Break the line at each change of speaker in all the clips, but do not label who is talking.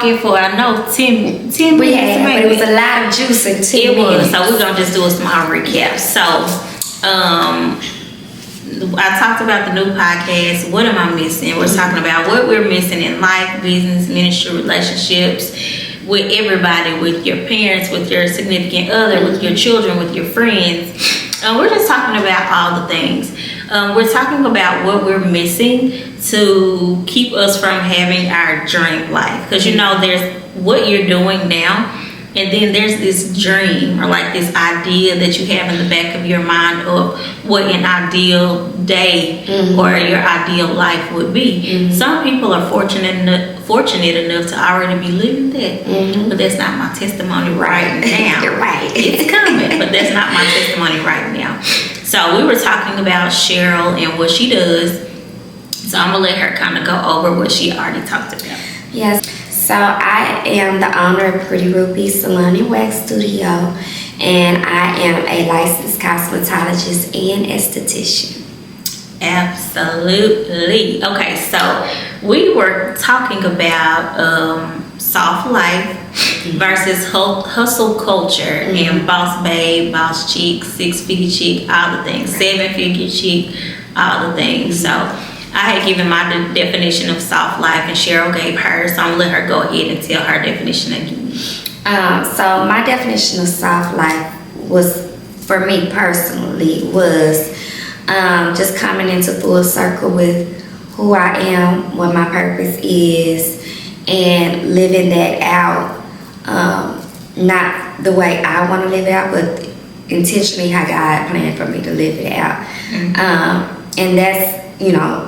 talking for, I know, 10 minutes.
But it was a lot of juice in 10 minutes.
So we're going to just do a small recap. So, I talked about the new podcast. What am I missing? We're talking about what we're missing in life, business, ministry, relationships, with everybody, with your parents, with your significant other, with your children, with your friends. We're just talking about all the things. We're talking about what we're missing to keep us from having our dream life. Because there's what you're doing now, and then there's this dream or like this idea that you have in the back of your mind of what an ideal day or your ideal life would be. Some people are fortunate enough to already be living that, but that's not my testimony right now.
You're right.
It's coming, but that's not my testimony right now. So we were talking about Cheryl and what she does. So I'm gonna let her kind of go over what she already talked about.
Yes. So I am the owner of Pretty Ruby Salon and Wax Studio, and I am a licensed cosmetologist and esthetician.
Absolutely. Okay, so we were talking about soft life versus hustle culture and boss babe, boss chick, 6-figure chick, all the things, 7-figure chick, all the things. So I had given my definition of soft life, and Cheryl gave hers, so I'm going to let her go ahead and tell her definition again.
So my definition of soft life was, for me personally, was just coming into full circle with who I am, what my purpose is, and living that out. Not the way I want to live it out, but intentionally how God planned for me to live it out. And that's,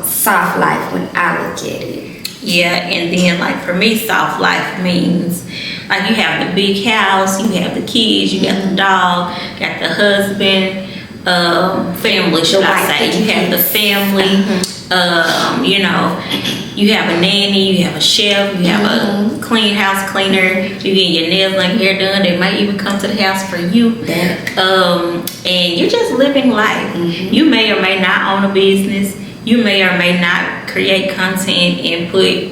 soft life when I look at it.
Yeah, and then like for me, soft life means like you have the big house, you have the kids, you got the dog, got the husband, family, should I say. You have the family, you have a nanny, you have a chef, you have a clean house cleaner, you get your nails and hair done, they might even come to the house for you. And you're just living life. You may or may not own a business. You may or may not create content and put,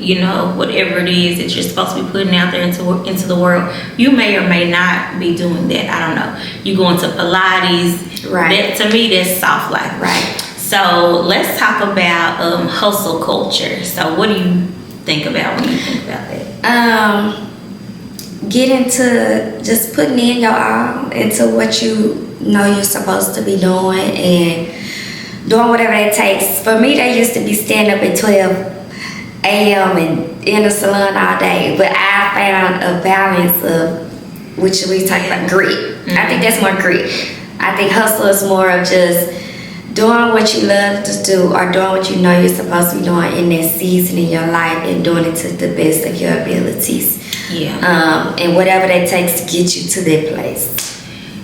whatever it is that you're supposed to be putting out there into the world. You may or may not be doing that. I don't know. You go into Pilates.
Right.
To me, that's soft life.
Right.
So let's talk about hustle culture. So what do you think about when you think about that?
Get into just putting in your all into what you know you're supposed to be doing and doing whatever it takes. For me, they used to be stand up at 12 a.m. and in the salon all day, but I found a balance of, which we talk about, grit. I think that's more grit. I think hustle is more of just doing what you love to do or doing what you know you're supposed to be doing in that season in your life and doing it to the best of your abilities.
Yeah.
And whatever that takes to get you to that place.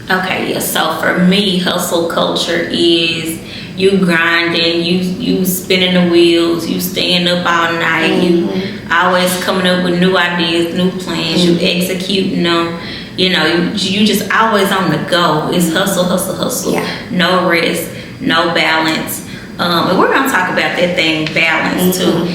Okay, yeah. So for me, hustle culture is you grinding, you spinning the wheels, you staying up all night, you always coming up with new ideas, new plans, you executing them. You just always on the go. It's hustle, hustle, hustle.
Yeah.
No rest, no balance. And we're gonna talk about that thing, balance too.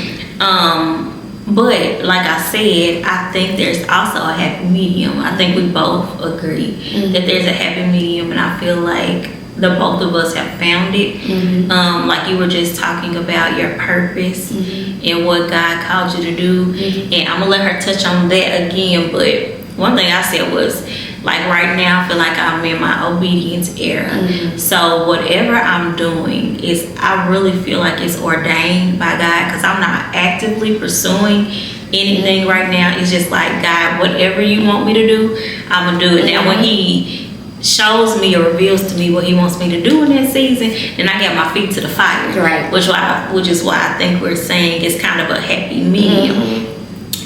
But like I said, I think there's also a happy medium. I think we both agree that there's a happy medium, and I feel like the both of us have found it. Like you were just talking about your purpose and what God called you to do. And I'm gonna let her touch on that again, but one thing I said was, like right now, I feel like I'm in my obedience era. So whatever I'm doing I really feel like it's ordained by God, because I'm not actively pursuing anything right now. It's just like, God, whatever you want me to do, I'm gonna do it. Now when He shows me or reveals to me what He wants me to do in that season, then I got my feet to the fire.
Right.
Which is why I think we're saying it's kind of a happy medium.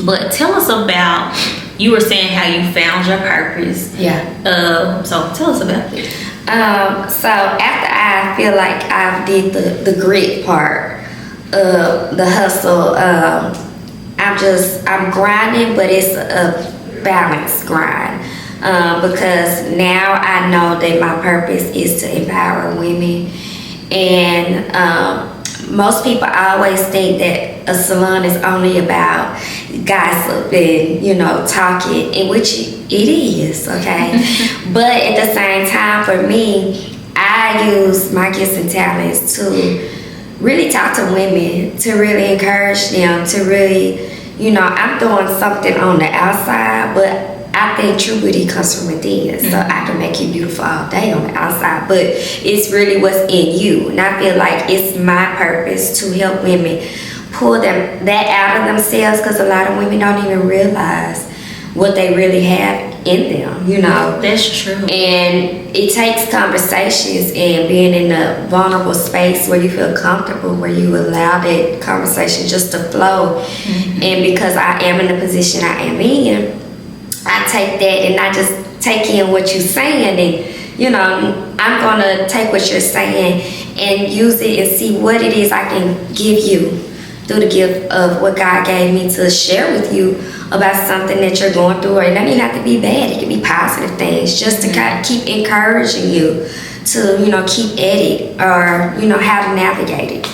But tell us about, you were saying how you found your purpose.
Yeah.
So tell us about this.
So after I feel like I did the grit part of the hustle, I'm grinding, but it's a balanced grind. Because now I know that my purpose is to empower women, and most people always think that a salon is only about gossip and, you know, talking, in which it is, okay? But at the same time, for me, I use my gifts and talents to really talk to women, to really encourage them, to really, you know, I'm doing something on the outside, but I think true beauty comes from within. So I can make you beautiful all day on the outside, but it's really what's in you. And I feel like it's my purpose to help women pull them that out of themselves, because a lot of women don't even realize what they really have in them, you know.
That's true.
And it takes conversations and being in a vulnerable space where you feel comfortable, where you allow that conversation just to flow. And because I am in the position I am in, I take that and I just take in what you're saying, and you know, I'm gonna take what you're saying and use it and see what it is I can give you through the gift of what God gave me to share with you about something that you're going through. Or it doesn't even have to be bad, it can be positive things, just to kind of keep encouraging you to, you know, keep at it, or, you know, how to navigate it.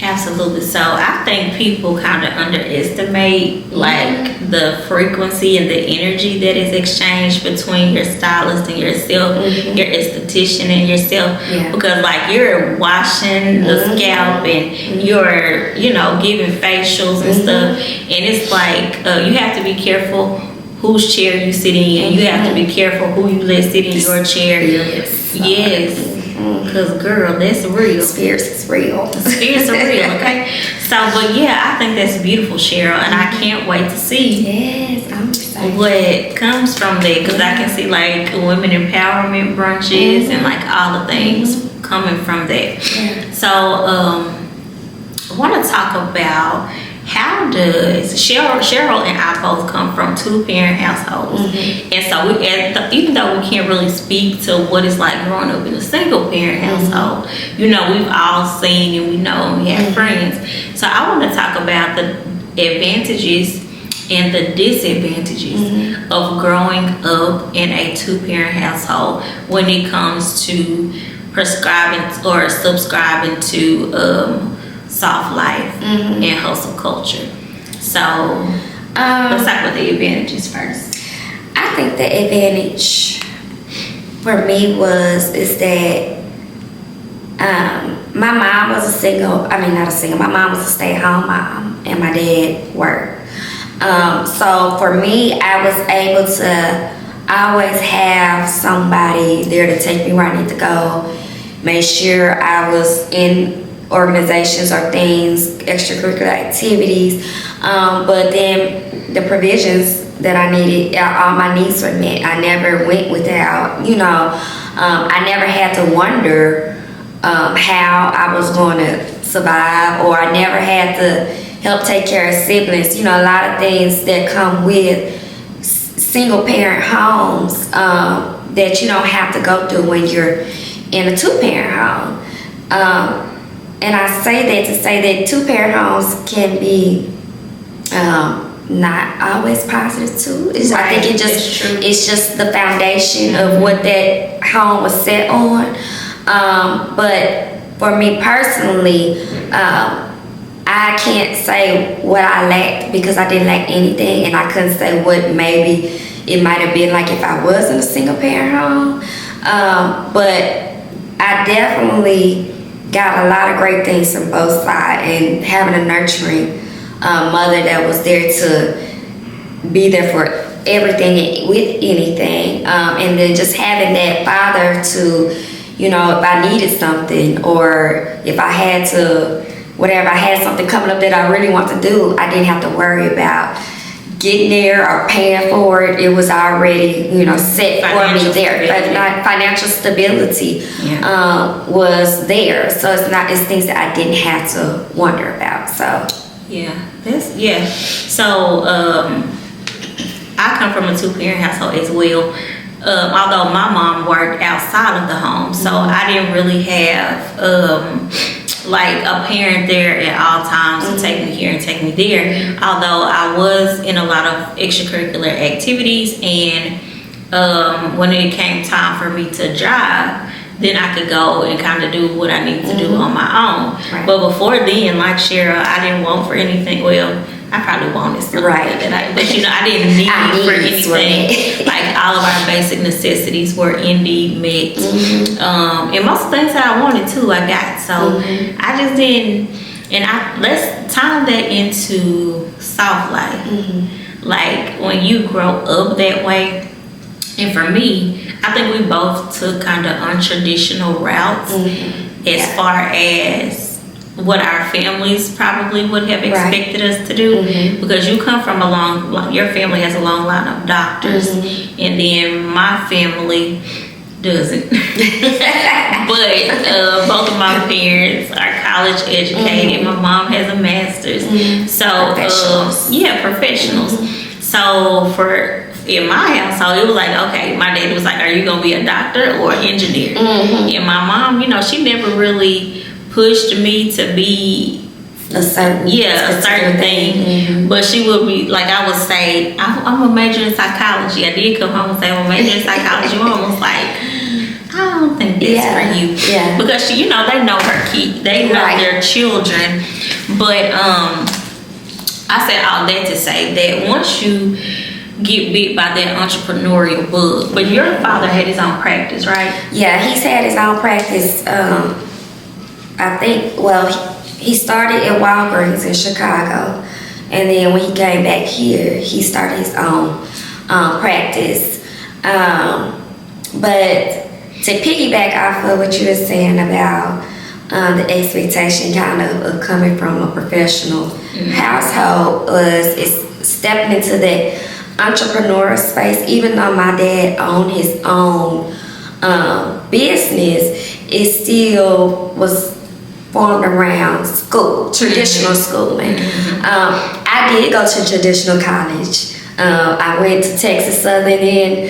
Absolutely. So I think people kind of underestimate like the frequency and the energy that is exchanged between your stylist and yourself, your esthetician and yourself, because like you're washing the scalp and you're, you know, giving facials and stuff, and it's like you have to be careful whose chair you sit in. You have to be careful who you let sit in your chair. Yes. Because girl, that's real.
Spirits is real.
Spirits are real, okay? So, but yeah, I think that's beautiful, Cheryl, and I can't wait to see
I'm excited.
what comes from that, because I can see like women empowerment brunches and like all the things coming from that. So, I want to talk about how does Cheryl and I both come from two-parent households, and so even though we can't really speak to what it's like growing up in a single-parent household, you know, we've all seen and we know and we have friends. So I want to talk about the advantages and the disadvantages of growing up in a two-parent household when it comes to prescribing or subscribing to soft life and hustle culture. So let's talk about the advantages first.
I think the advantage for me is that my mom was my mom was a stay-at-home mom and my dad worked. So for me, I was able to always have somebody there to take me where I need to go, make sure I was in organizations or things, extracurricular activities, but then the provisions that I needed, all my needs were met. I never went without, you know, I never had to wonder how I was going to survive, or I never had to help take care of siblings. You know, a lot of things that come with single parent homes that you don't have to go through when you're in a two-parent home. And I say that to say that two-parent homes can be not always positive too. I think it's just the foundation of what that home was set on. But for me personally, I can't say what I lacked, because I didn't lack anything, and I couldn't say what maybe it might have been like if I was in a single-parent home. But I definitely got a lot of great things from both sides, and having a nurturing mother that was there to be there for everything with anything, and then just having that father to, you know, if I needed something, or if I had to, whatever, I had something coming up that I really want to do, I didn't have to worry about getting there or paying for it. It was already, you know, set for me there. But financial stability was there. So it's things that I didn't have to wonder about. So
So I come from a two-parent household as well. Although my mom worked outside of the home, so I didn't really have like a parent there at all times to take me here and take me there. Although I was in a lot of extracurricular activities, and when it came time for me to drive, then I could go and kind of do what I need to do on my own.
Right.
But before then, like Cheryl, I didn't want for anything. Well, I probably wanted something, but I didn't need for anything. Like all of our basic necessities were indeed met, and most of the things that I wanted to, I got. So I just didn't. And let's time that into soft life. Like when you grow up that way, and for me, I think we both took kind of untraditional routes as far as what our families probably would have expected us to do, because you come from your family has a long line of doctors, and then my family doesn't. But both of my parents are college educated. My mom has a master's. So professionals. So in my household, it was like, okay, my dad was like, are you gonna be a doctor or an engineer? And my mom, she never really pushed me to be a certain thing. But she would be like, I would say, I'm a major in psychology. I did come home and say I'm a major in psychology. My mom was like, I don't think that's for you. Because they know her kid, they know their children. But I said all that to say that once you get bit by that entrepreneurial bug, but your father had his own practice, right? Yeah,
he's had his own practice. I think, he started at Walgreens in Chicago, and then when he came back here, he started his own practice. But to piggyback off of what you were saying about the expectation kind of coming from a professional household was stepping into that entrepreneurial space. Even though my dad owned his own business, it still was formed around school, traditional schooling. I did go to traditional college. I went to Texas Southern,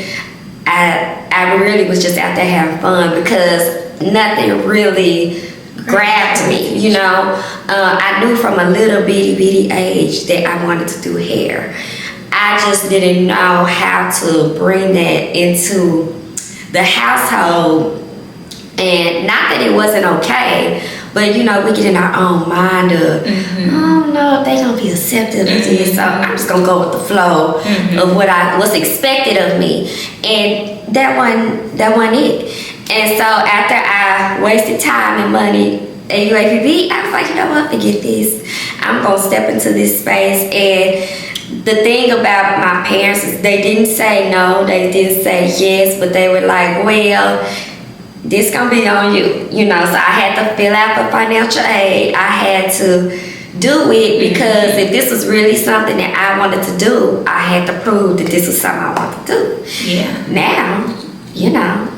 and I really was just out there having fun because nothing really grabbed me, I knew from a little bitty age that I wanted to do hair. I just didn't know how to bring that into the household. And not that it wasn't okay, but we get in our own mind of, I don't know if they gonna be accepted of this, so I'm just gonna go with the flow of what was expected of me. And that wasn't it. And so after I wasted time and money at UAPB, I was like, forget this. I'm gonna step into this space. And the thing about my parents is they didn't say no, they didn't say yes, but they were like, well, this gonna be on you, So I had to fill out for financial aid. I had to do it because if this was really something that I wanted to do, I had to prove that this was something I wanted to do.
Yeah.
Now,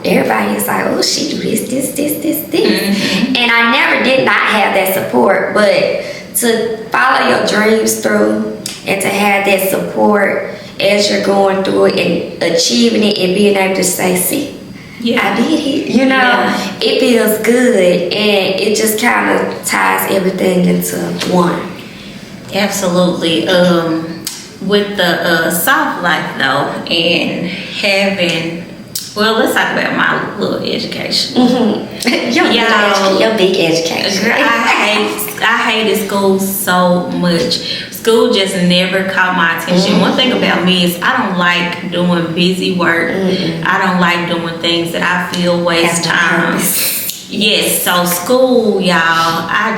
everybody is like, oh, she do this. And I never did not have that support, but to follow your dreams through and to have that support as you're going through it and achieving it and being able to say, see, I did it. It feels good, and it just kind of ties everything into one.
Absolutely. With the soft life though, and having, let's talk about my little education.
Your big education.
Girl, I hated school so much. School just never caught my attention. One thing about me is I don't like doing busy work. I don't like doing things that I feel waste time. Yes, so school, y'all, I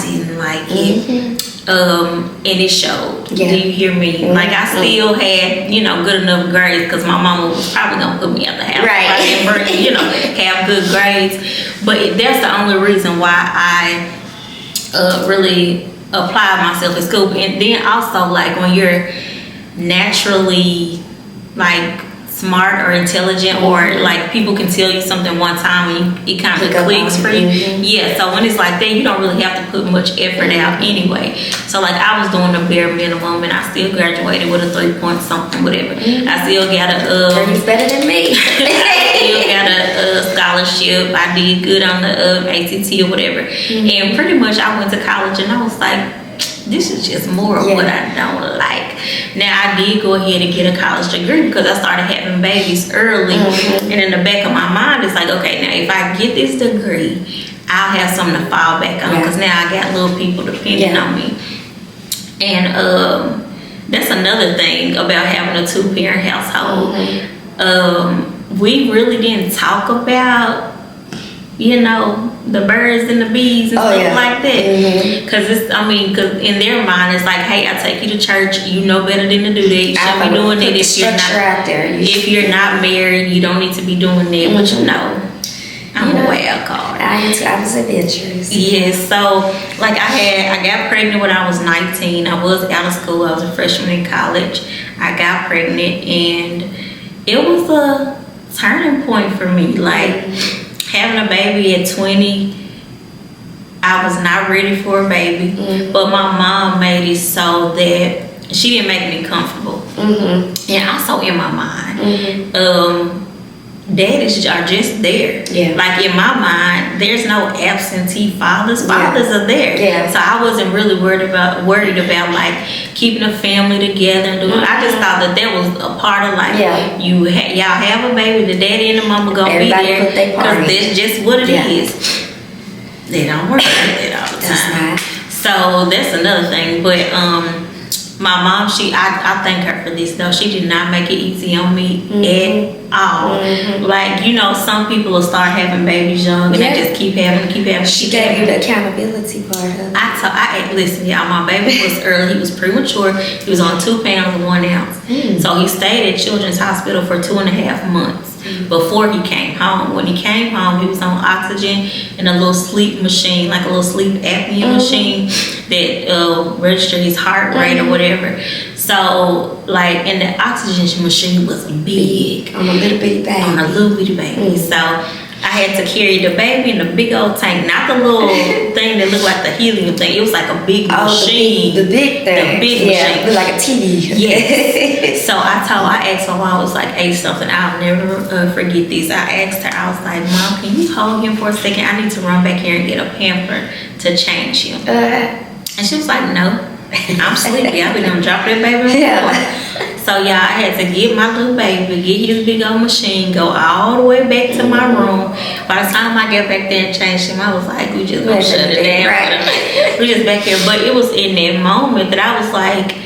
didn't like it. And it showed. Do you hear me? Like I still had, good enough grades because my mama was probably gonna put me out the house. Right. I didn't have good grades. But that's the only reason why I really applied myself at school. And then also like when you're naturally like smart or intelligent, or like people can tell you something one time and it kind of clicks for you. So when it's like that, you don't really have to put much effort out anyway. So like I was doing the bare minimum, and I still graduated with a 3 point something, whatever. I still got
He's better than me.
still got a scholarship. I did good on the ACT or whatever. And pretty much I went to college and I was like, this is just more of what I don't like. Now, I did go ahead and get a college degree because I started having babies early. And in the back of my mind, it's like, okay, now if I get this degree, I'll have something to fall back on because now I got little people depending on me. And that's another thing about having a 2-parent household. We really didn't talk about, you know, the birds and the bees and stuff like that. Because in their mind, it's like, hey, I take you to church. You know better than to do that. You shouldn't be doing it if you're not married. You don't need to be doing that. But you know, I'm a wild card.
I was adventurous.
Yeah, so like I got pregnant when I was 19. I was out of school. I was a freshman in college. I got pregnant, and it was a turning point for me. Like having a baby at 20, I was not ready for a baby, but my mom made it so that she didn't make me comfortable. And also in my mind, daddies are just there. Like in my mind, there's no absentee fathers. Fathers are there. So I wasn't really worried about like keeping a family together and doing. I just thought that was a part of like y'all have a baby, the daddy and the mama gonna
Everybody
be there because that's just what it is. They don't work like that all the time. So that's another thing. But my mom, I thank her for this though. She did not make it easy on me at all. Like, you know, some people will start having babies young and they just keep having.
She gave you the accountability part of it.
Listen, y'all, my baby was early. He was premature. He was on 2 pounds and 1 ounce. So he stayed at Children's Hospital for 2.5 months before he came home. When he came home, he was on oxygen and a little sleep machine, like a little sleep apnea machine that registered his heart rate or whatever. So, like, and the oxygen machine was big.
On a little bitty baby.
So I had to carry the baby in a big old tank, not the little thing that looked like the helium thing. It was like a big machine.
The big thing.
The big machine.
It was like a TV.
Yes. So I asked my mom, I was like 8 something. I'll never forget this. I asked her, I was like, Mom, can you hold him for a second? I need to run back here and get a pamper to change him. And she was like, no. I'm sleepy. I've been gonna drop that baby on the floor. So yeah, I had to get my little baby, get his big old machine, go all the way back to my room. By the time I got back there and changed him, I was like, we just gonna shut it down. We just back here. But it was in that moment that I was like,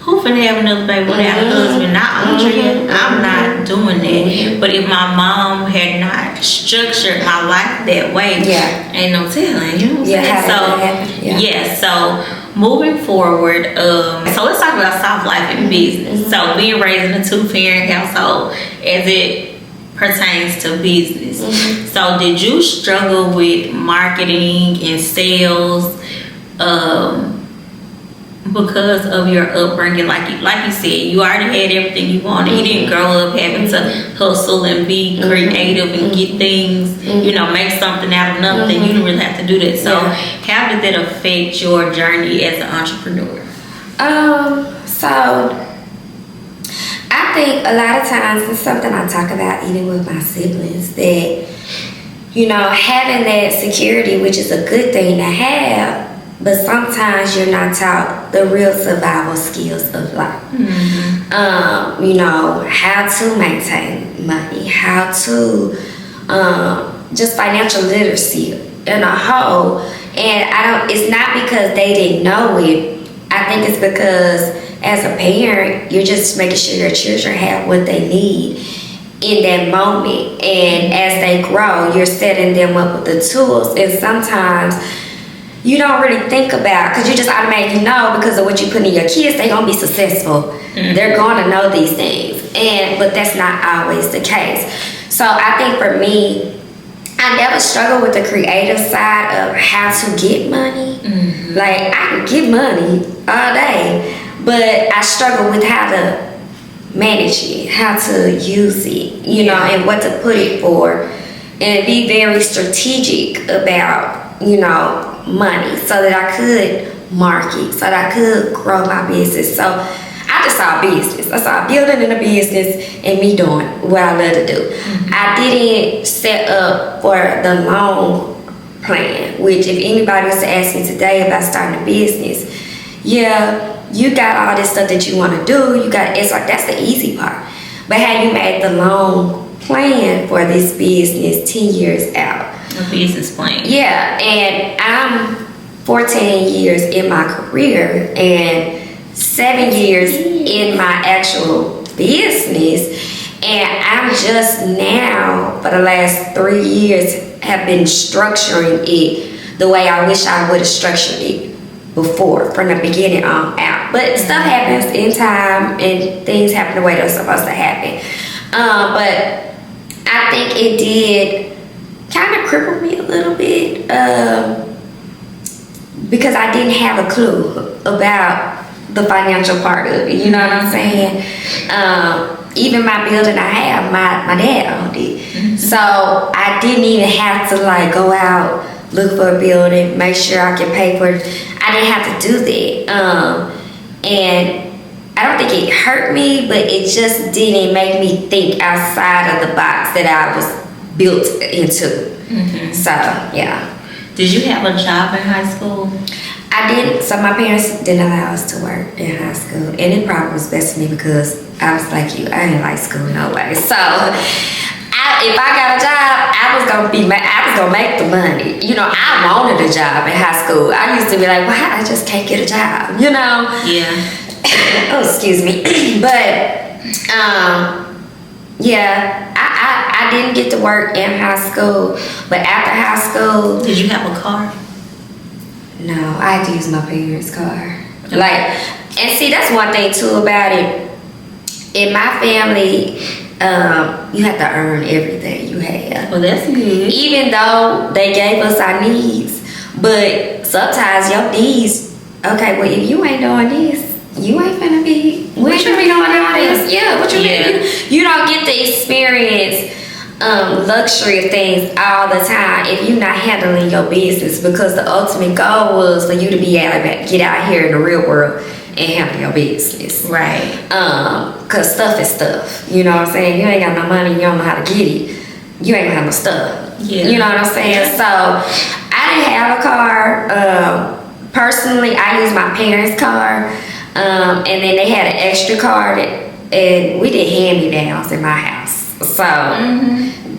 who finna have another baby without a husband? Not Andrea. I'm not doing that. But if my mom had not structured my life that way, ain't no telling, you know what I'm saying? So moving forward, so let's talk about soft life in business. So being raised in a 2-parent household as it pertains to business. So did you struggle with marketing and sales because of your upbringing? Like you said, you already had everything you wanted. You didn't grow up having to hustle and be creative and get things, you know, make something out of nothing. You didn't really have to do that. So how did that affect your journey as an entrepreneur?
So I think a lot of times it's something I talk about even with my siblings, that, you know, having that security, which is a good thing to have, but sometimes you're not taught the real survival skills of life. You know, how to maintain money, how to just financial literacy in a whole. And it's not because they didn't know it. I think it's because as a parent, you're just making sure your children have what they need in that moment. And as they grow, you're setting them up with the tools. And sometimes you don't really think about, because you just automatically know because of what you put in your kids, they're going to be successful. They're going to know these things. But that's not always the case. So I think for me, I never struggled with the creative side of how to get money. Like, I can get money all day, but I struggle with how to manage it, how to use it, you know, and what to put it for, and be very strategic about, you know, money, so that I could market, so that I could grow my business. So I just saw business. I saw building in a business and me doing what I love to do. I didn't set up for the long plan, which if anybody was to ask me today about starting a business, you got all this stuff that you want to do. It's like that's the easy part. But have you made the long plan for this business 10 years out?
A business plan.
Yeah, and I'm 14 years in my career and 7 years in my actual business. And I'm just now, for the last 3 years, have been structuring it the way I wish I would have structured it before, from the beginning on out. But stuff happens in time and things happen the way they're supposed to happen. But I think it did kind of cripple me a little bit because I didn't have a clue about the financial part of it. You know what I'm saying? Even my building I have, my dad owned it. Mm-hmm. So I didn't even have to like go out, look for a building, make sure I can pay for it. I didn't have to do that. And I don't think it hurt me, but it just didn't make me think outside of the box that I was built into. Mm-hmm. So, yeah.
Did you have a job in high school?
I didn't. So my parents didn't allow us to work in high school. And it probably was best for me because I was like you. I didn't like school no way. So if I got a job, I was gonna make the money. You know, I wanted a job in high school. I used to be like, why I just can't get a job? You know?
Yeah.
Oh, excuse me. But yeah, I didn't get to work in high school. But after high school,
did you have a car?
No, I had to use my parents' car. Like, and see, that's one thing too about it. In my family, you have to earn everything you have.
Well, that's good.
Even though they gave us our needs, but sometimes your needs, okay, well, if you ain't doing this, you ain't finna be, we ain't finna be doing all this. Yeah, what you mean? You don't get to experience luxury of things all the time if you're not handling your business, because the ultimate goal was for you to be able to get out here in the real world and handle your business.
Right.
Cause stuff is stuff. You know what I'm saying? You ain't got no money, you don't know how to get it. You ain't gonna have no stuff. Yeah. You know what I'm saying? Yeah. So I didn't have a car. Personally, I used my parents' car. And then they had an extra car and we did hand-me-downs in my house. So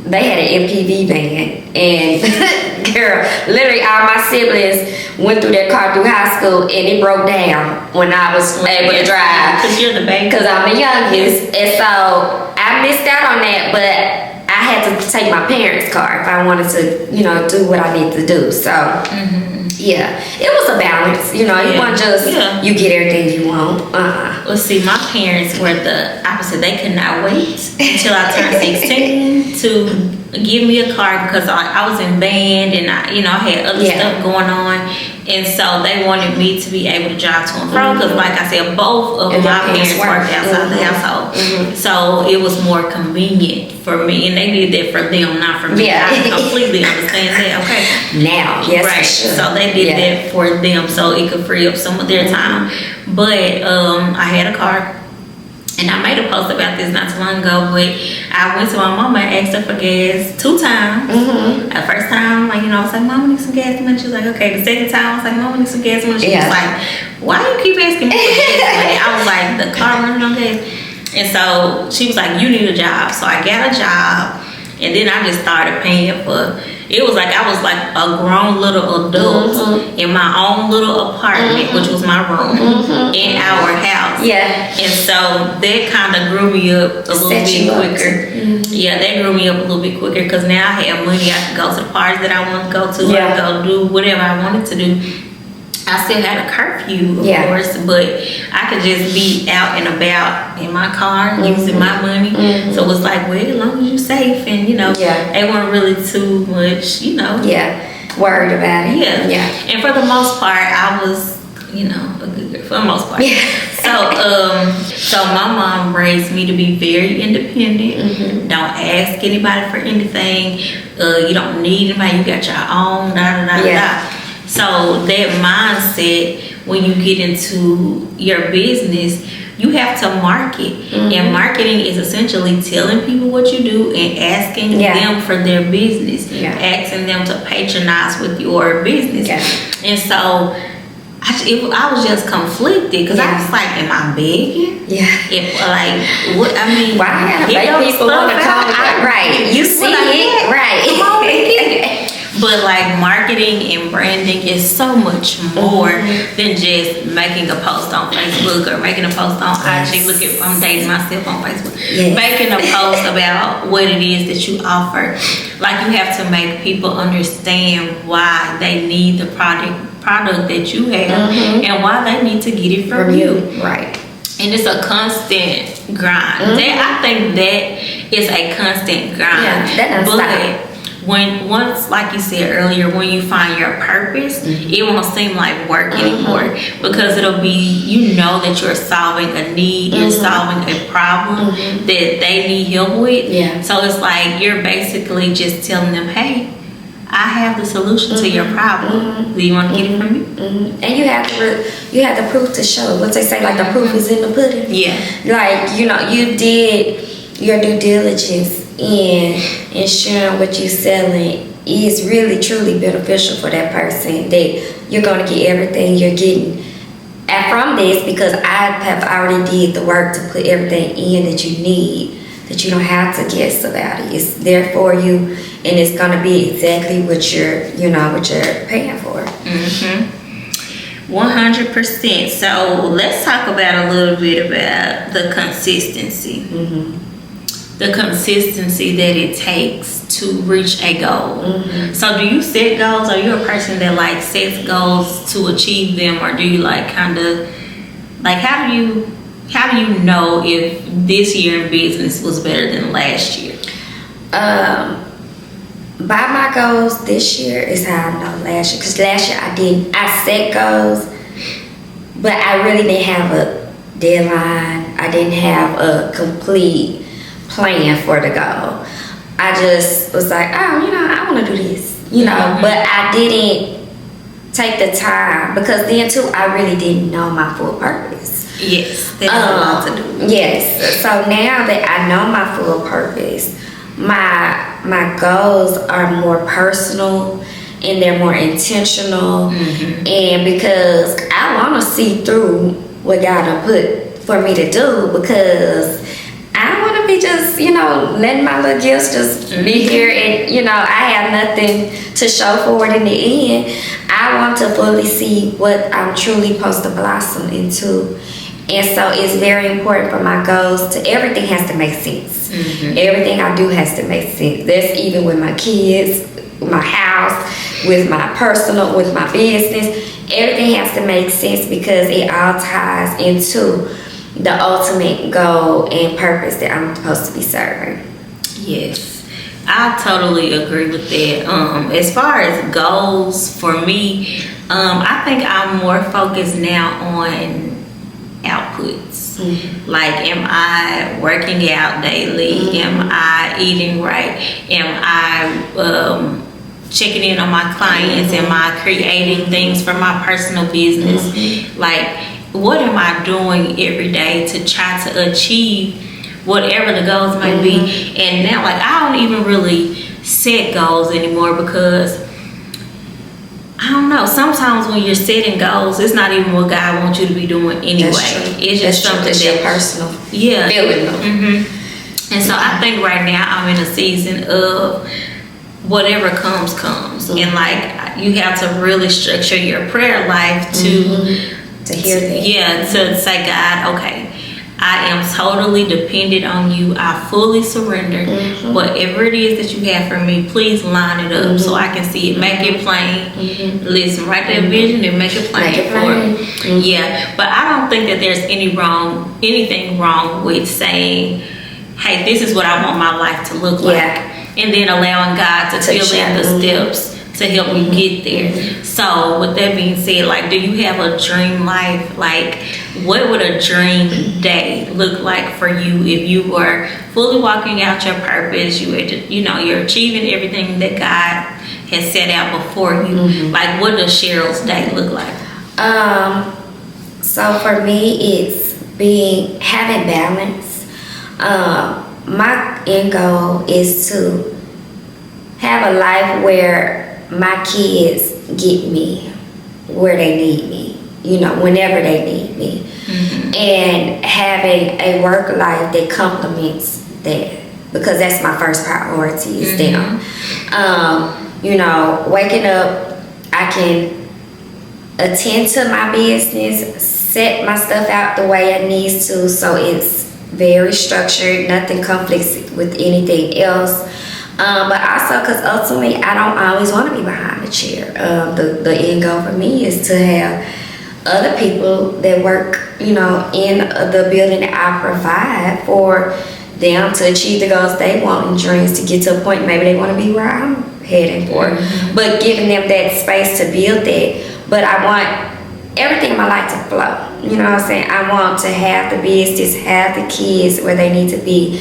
they had an MPV van, and girl, literally all my siblings went through their car through high school, and it broke down when I was able to drive.
Because you're the baby.
Because I'm the youngest, and so I missed out on that. But I had to take my parents' car if I wanted to, you know, do what I need to do. So. Yeah, it was a balance, you know. You want just you get everything you want.
Well, see, my parents were the opposite. They could not wait until I turned 16 to give me a car because I was in band and I had other stuff going on, and so they wanted me to be able to drive to and from because, like I said, both of my parents worked outside the household, so it was more convenient for me, and they did that for them, not for me. I completely understand that. Okay,
now, yes,
right.
Sure.
So they did that for them, so it could free up some of their time. But I had a car. And I made a post about this not too long ago, but I went to my mama and asked her for gas 2 times. The first time, I was like, Mama, need some gas money. She was like, okay. The second time, I was like, Mama, need some gas money. She was like, why you keep asking me for gas money? I was like, the car running on gas. And so she was like, you need a job. So I got a job, and then I just started paying for. It was like I was like a grown little adult in my own little apartment, which was my room in our house. Yeah. And so that kind of grew me up a little bit quicker. Yeah, that grew me up a little bit quicker because now I have money. I can go to the parties that I want to go to. I can go do whatever I wanted to do. I still had a curfew, of course, but I could just be out and about in my car using my money. So it was like, well, as long as you're safe and, they weren't really too much,
worried about it.
Yeah. And for the most part, I was, a good girl for the most part. So my mom raised me to be very independent. Don't ask anybody for anything. You don't need anybody. You got your own, da. So that mindset, when you get into your business, you have to market. And marketing is essentially telling people what you do and asking them for their business. Asking them to patronize with your business. And so I was just conflicted because I was like, am I begging?
Yeah.
If like, what I mean,
why gotta make people want to come? Right. You see it, right?
But like marketing and branding is so much more than just making a post on Facebook or making a post on IG. Look at, I'm dating myself on Facebook.
Yes.
Making a post about what it is that you offer. Like you have to make people understand why they need the product that you have and why they need to get it from you.
Right.
And it's a constant grind. I think that is a constant grind.
Yeah, that doesn't stop.
Once, like you said earlier, when you find your purpose, it won't seem like work anymore because it'll be, you know, that you're solving a need, you're solving a problem that they need help with.
Yeah.
So it's like you're basically just telling them, hey, I have the solution to your problem. Do you want to get it from me?
And you have the proof to show. What they say, like the proof is in the pudding.
Yeah.
Like, you know, you did your due diligence in ensuring what you're selling is really truly beneficial for that person, that you're going to get everything you're getting from this, because I have already did the work to put everything in that you need, that you don't have to guess about it. It's there for you, and it's going to be exactly what you're paying for.
100%. So let's talk about a little bit about the consistency. The consistency that it takes to reach a goal. So do you set goals? Are you a person that like sets goals to achieve them, or do you like kind of like how do you know if this year in business was better than last year?
By my goals this year is how I know last year, because last year I set goals, but I really didn't have a deadline. I didn't have a complete plan for the goal. I just was like, oh, I want to do this, but I didn't take the time, because then too I really didn't know my full purpose.
Yes, that is a lot to do.
Yes, so now that I know my full purpose, my goals are more personal and they're more intentional, and because I want to see through what God done put for me to do, because I don't want to be just, letting my little gifts just be here and, I have nothing to show for it in the end. I want to fully see what I'm truly supposed to blossom into. And so it's very important for my goals to, everything has to make sense. Everything I do has to make sense. That's even with my kids, my house, with my personal, with my business. Everything has to make sense, because it all ties into the ultimate goal and purpose that I'm supposed to be serving.
Yes, I totally agree with that. As far as goals for me, I think I'm more focused now on outputs. Like, am I working out daily? Am I eating right? Am I checking in on my clients? Am I creating things for my personal business? Like, what am I doing every day to try to achieve whatever the goals may be? And now, like, I don't even really set goals anymore, because I don't know, sometimes when you're setting goals, it's not even what God wants you to be doing anyway. It's just something that's
personal
feeling. And so I think right now I'm in a season of whatever comes. And like, you have to really structure your prayer life to
hear that.
Yeah, to say, God, okay, I am totally dependent on you. I fully surrender. Whatever it is that you have for me, please line it up so I can see it. Make it plain. Listen, write that vision and make it plain for me. Yeah, but I don't think that there's anything wrong with saying, hey, this is what I want my life to look like. And then allowing God to fill in the steps to help you get there. So with that being said, like, do you have a dream life? Like, what would a dream day look like for you if you were fully walking out your purpose? You're achieving everything that God has set out before you. Like, what does Cheryl's day look like?
So for me, it's having balance. My end goal is to have a life where my kids get me where they need me, whenever they need me. And having a work life that complements that, because that's my first priority is them. Waking up, I can attend to my business, set my stuff out the way it needs to, so it's very structured, nothing conflicts with anything else. But also, because ultimately, I don't always want to be behind the chair. The end goal for me is to have other people that work, in the building that I provide for them to achieve the goals they want and dreams, to get to a point maybe they want to be where I'm heading for. But giving them that space to build that. But I want everything in my life to flow. You know what I'm saying? I want to have the business, have the kids where they need to be,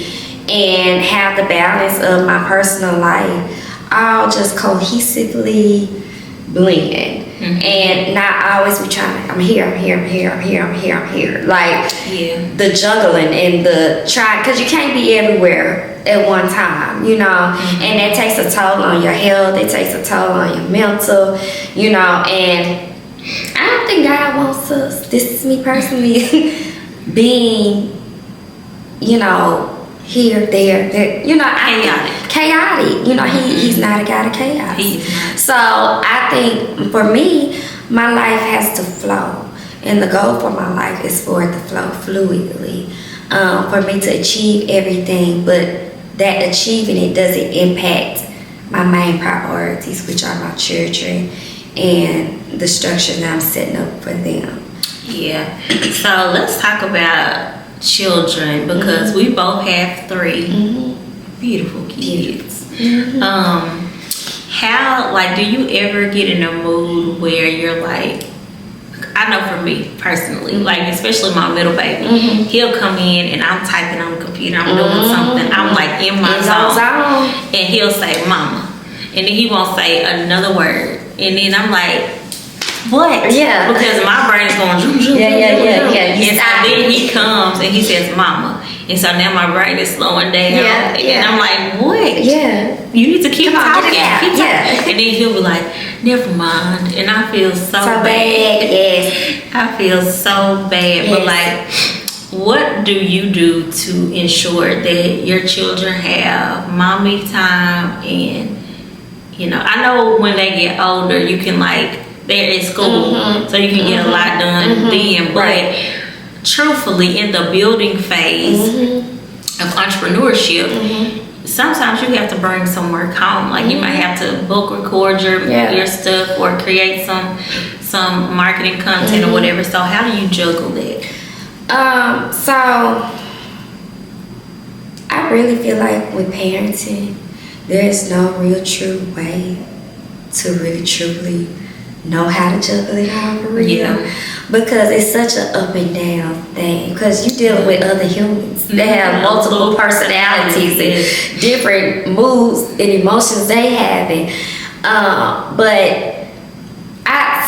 and have the balance of my personal life all just cohesively blend. And not always be trying, I'm here. Like, the juggling and the trying, because you can't be everywhere at one time, and that takes a toll on your health, it takes a toll on your mental, and I don't think God wants us, this is me personally, being, here, there, chaotic. He's not a God of chaos. So I think for me, my life has to flow, and the goal for my life is for it to flow fluidly, for me to achieve everything, but that achieving it doesn't impact my main priorities, which are my children and the structure that I'm setting up for them.
Yeah. So let's talk about children, because we both have 3 beautiful kids. How, do you ever get in a mood where you're like, I know for me personally, especially my middle baby, he'll come in and I'm typing on the computer, I'm doing something, I'm in my zone, and he'll say mama, and then he won't say another word, and then I'm like, what? Yeah. Because my brain is going zoom, zoom, zoom. And so then he comes and he says mama. And so now my brain is slowing down. And I'm like, what? Yeah. You need to keep talking. Keep talking. And then he'll be like, never mind. And I feel so bad. Yes. I feel so bad. Yes. But what do you do to ensure that your children have mommy time? And, I know when they get older, you can they're in school, so you can get a lot done then. But truthfully, in the building phase of entrepreneurship, sometimes you have to bring some work home. You might have to book record your stuff or create some marketing content or whatever. So how do you juggle that?
So I really feel like with parenting, there is no real true way to really truly know how to juggle it all for real, because it's such an up and down thing, because you're dealing with other humans that have multiple personalities and different moods and emotions they have, but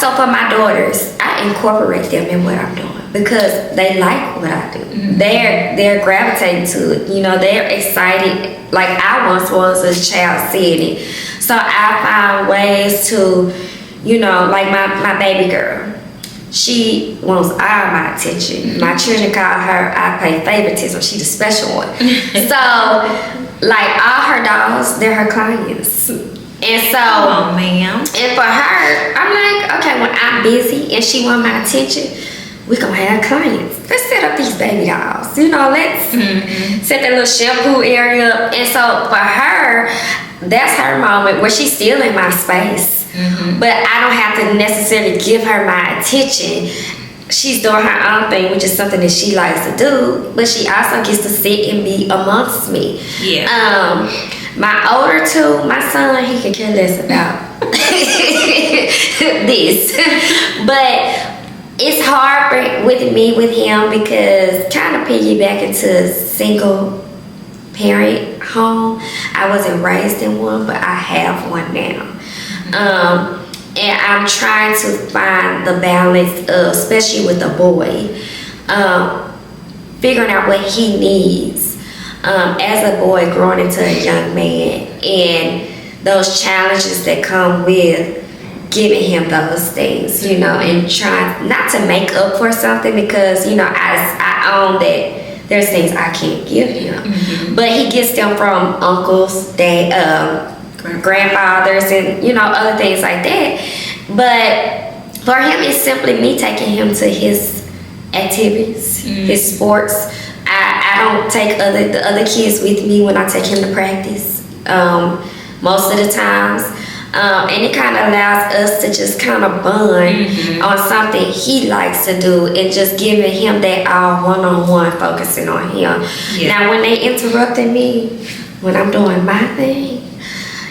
so for my daughters, I incorporate them in what I'm doing because they like what I do. They're gravitating to it, they're excited like I once was as a child seeing it. So I found ways to, my baby girl, she wants all my attention. My children call her, I play favoritism, she's the special one. So, all her dolls, they're her clients. And so, and for her, I'm like, okay, when I'm busy and she wants my attention, we're gonna have clients. Let's set up these baby dolls. Let's set that little shampoo area up. And so for her, that's her moment where she's still in my space. But I don't have to necessarily give her my attention. She's doing her own thing, which is something that she likes to do, but she also gets to sit and be amongst me. My older 2, my son, he can care less about this. But it's hard with him because trying to piggyback into a single parent home. I wasn't raised in one, but I have one now. And I'm trying to find the balance of, especially with a boy, figuring out what he needs as a boy growing into a young man, and those challenges that come with giving him those things, you know, and trying not to make up for something, because, you know, I own that there's things I can't give him. But he gets them from uncles, grandfathers, and, you know, other things like that. But for him, it's simply me taking him to his activities, his sports. I don't take the other kids with me when I take him to practice, most of the times. And it kind of allows us to just kind of bond on something he likes to do, and just giving him that all one-on-one, focusing on him. Now, when they interrupted me when I'm doing my thing,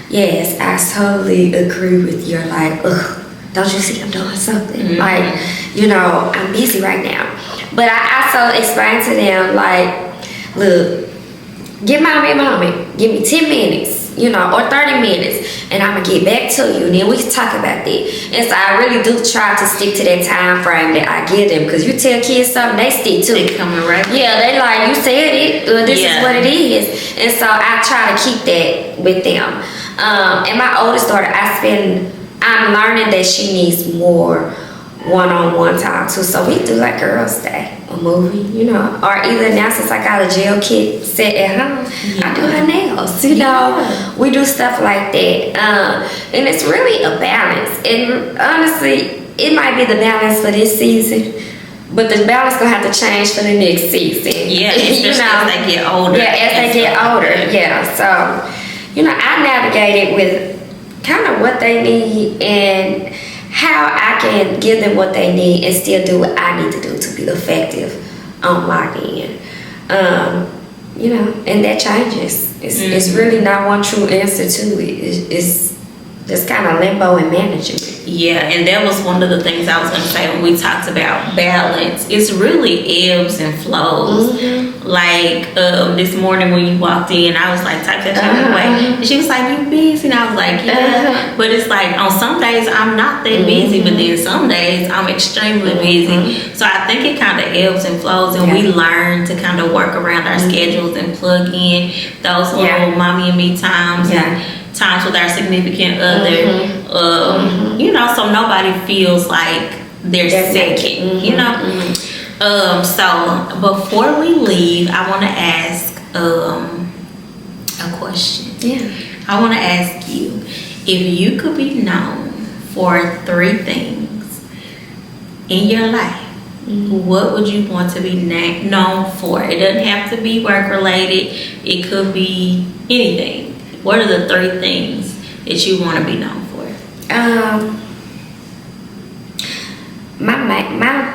yes, I totally agree with you. Like, ugh, don't you see I'm doing something? Like, you know, I'm busy right now. But I also explain to them, like, look, give mommy, give me 10 minutes, you know, or 30 minutes, and I'm gonna get back to you, and then we can talk about that. And so I really do try to stick to that time frame that I give them, because you tell kids something, they stick to it.
They coming right.
Yeah, they like, you said it, this is what it is. And so I try to keep that with them. And my oldest daughter, I'm learning that she needs more one-on-one time too. So we do like Girls' Day, a movie, you know, or either now, since I got a gel kit set at home, I do her nails, you know. We do stuff like that. And it's really a balance. And honestly, it might be the balance for this season, but the balance gonna have to change for the next season.
Yeah, especially as they get older.
Yeah, as they get older. Yeah, so, you know, I navigate with kind of what they need and how I can give them what they need and still do what I need to do to be effective on my end. You know, and that changes. It's really not one true answer to it. It's just kind of limbo and managing it.
Yeah, and that was one of the things I was going to say when we talked about balance. It's really ebbs and flows. Like this morning when you walked in, I was like, type that shit away. And she was like, you busy? And I was like, yeah. But it's like, on some days I'm not that busy, but then some days I'm extremely busy. So I think it kind of ebbs and flows, and we learn to kind of work around our schedules and plug in those little mommy and me times and times with our significant other. You know, so nobody feels like they're second, you know. So before we leave, I want to ask a question. I want to ask you, if you could be known for 3 things in your life, what would you want to be known for? It doesn't have to be work related. It could be anything. What are the 3 things that you want to be known for?
My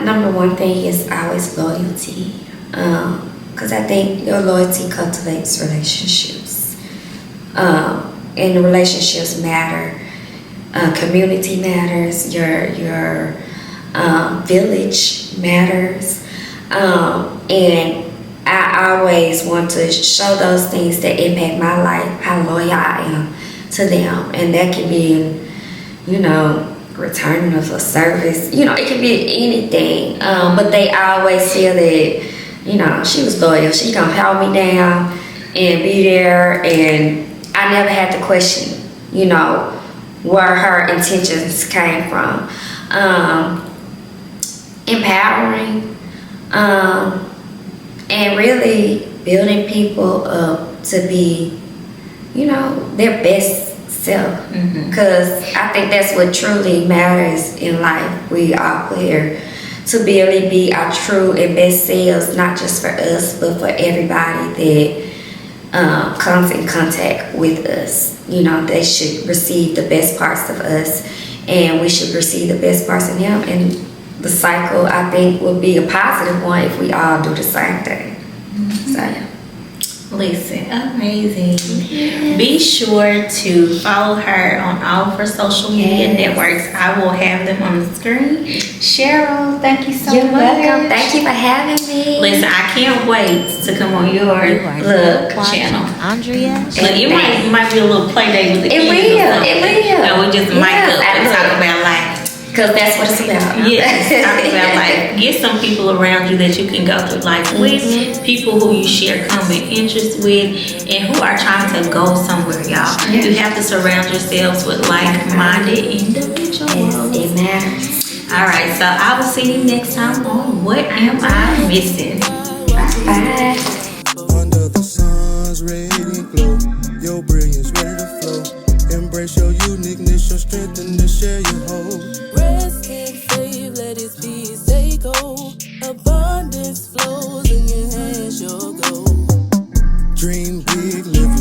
number one thing is always loyalty, because I think your loyalty cultivates relationships, and the relationships matter. Community matters. Your village matters, and I always want to show those things that impact my life, how loyal I am to them. And that can be, you know, returning of a service. You know, it can be anything. But they always feel that, you know, she was loyal. She gonna hold me down and be there. And I never had to question, you know, where her intentions came from. Empowering. And really building people up to be, you know, their best self. Because I think that's what truly matters in life. We are here to really be our true and best selves, not just for us, but for everybody that comes in contact with us. You know, they should receive the best parts of us, and we should receive the best parts of them. And the cycle, I think, will be a positive one if we all do the same thing. So, yeah.
Listen, amazing. Be sure to follow her on all of her social media networks. I will have them on the screen. Cheryl, thank you so much.
You're welcome. Thank you for having me.
Listen, I can't wait to come on your channel.
Andrea.
Look, it might be a little play date with the kids.
It will.
And we just mic up and talk about life.
Because that's what it's about.
Yes, talk about like get some people around you that you can go through life with, people who you share common interests with, and who are trying to go somewhere, y'all.
Yeah.
You have to surround yourselves with like-minded individuals.
Yes, it matters.
All right, so I will see you next time on What Am I Missing?
Bye.
Under the sun's radiant glow, your brilliance ready to flow. Embrace your uniqueness, your strength, and to share your hope.
Rest and save, let His peace take hold. Abundance flows in your hands, your gold.
Dream big, live